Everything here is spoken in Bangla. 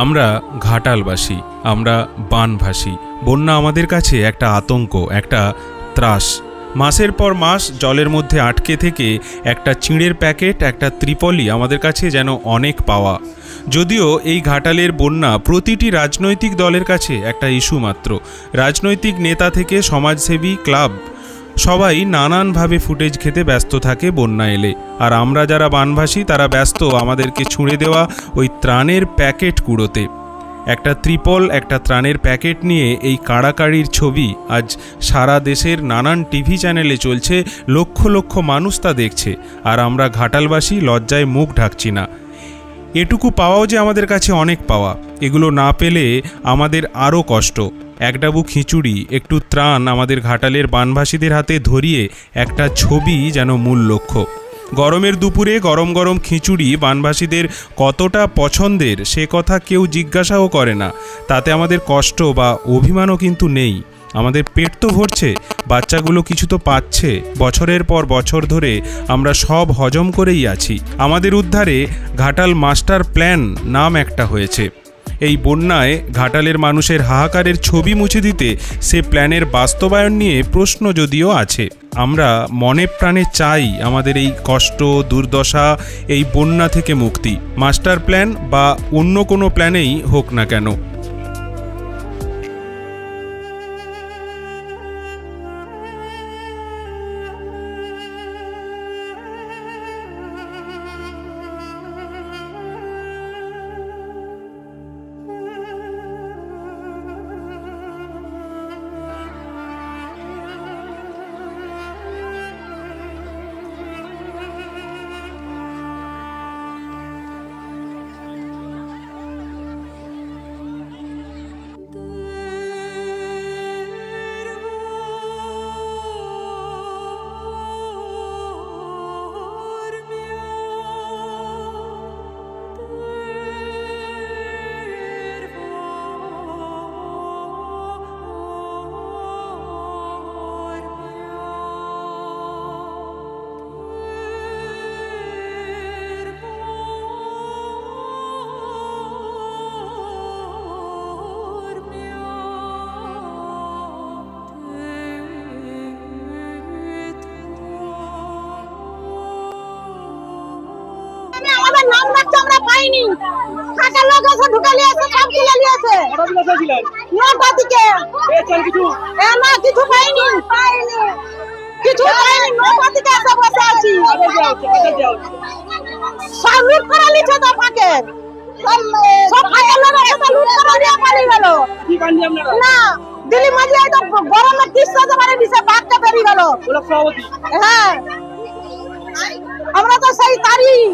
আমরা ঘাটালবাসী, আমরা বানভাসী। বন্যা আমাদের কাছে একটা আতঙ্ক, একটা ত্রাস। মাসের পর মাস জলের মধ্যে আটকে থেকে একটা চিঁড়ের প্যাকেট, একটা ত্রিপলি আমাদের কাছে যেন অনেক পাওয়া। যদিও এই ঘাটালের বন্যা প্রতিটি রাজনৈতিক দলের কাছে একটা ইস্যু মাত্র। রাজনৈতিক নেতা থেকে সমাজসেবী, ক্লাব সবাই নানানভাবে ফুটেজ খেতে ব্যস্ত থাকে বন্যা এলে। আর আমরা যারা বানভাসী তারা ব্যস্ত আমাদেরকে ছুঁড়ে দেওয়া ওই ত্রাণের প্যাকেট কুড়োতে। একটা ত্রিপল, একটা ত্রাণের প্যাকেট নিয়ে এই কাড়াকাড়ির ছবি আজ সারা দেশের নানান টিভি চ্যানেলে চলছে, লক্ষ লক্ষ মানুষ তা দেখছে। আর আমরা ঘাটালবাসী লজ্জায় মুখ ঢাকছি না। এটুকু পাওয়াও যে আমাদের কাছে অনেক পাওয়া। এগুলো না পেলে আমাদের আরও কষ্ট। এক ডাবু খিচুড়ি, একটু ত্রাণ আমাদের ঘাটালের বানভাসীদের হাতে ধরিয়ে একটা ছবি যেন মূল লক্ষ্য। গরমের দুপুরে গরম গরম খিচুড়ি বানভাসীদের কতটা পছন্দের সে কথা কেউ জিজ্ঞাসাও করে না। তাতে আমাদের কষ্ট বা অভিমানও কিন্তু নেই। আমাদের পেট তো ভরছে, বাচ্চাগুলো কিছু তো পাচ্ছে। বছরের পর বছর ধরে আমরা সব হজম করেই আছি। আমাদের উদ্ধারে ঘাটাল মাস্টার প্ল্যান নাম একটা হয়েছে। এই বন্যায় ঘাটালের মানুষের হাহাকারের ছবি মুছে দিতে সে প্ল্যানের বাস্তবায়ন নিয়ে প্রশ্ন যদিও আছে। আমরা মনে প্রাণে চাই আমাদের এই কষ্ট, দুর্দশা, এই বন্যা থেকে মুক্তি। মাস্টার প্ল্যান বা অন্য কোনো প্ল্যানেই হোক না কেন। নাম রাখতে আমরা পাইনি, টাকা লোক আছে ঢুকে নিয়েছে, সব তুলে নিয়েছে। নটা থেকে না কিছু পাইনি, কিছু পাইনি। নটা থেকে এসে বসে আছি, সব লুট করে নিচ্ছে তো ফাঁকে, সব ফাঁকে লোক এসে লুট করে নিয়ে পালিয়ে গেল। না দিল্লি মাঝে একদম গরমের 30 বারে দিছে, বাঘটা বেরিয়ে গেল। হ্যাঁ আমরা তো সেই তারিখ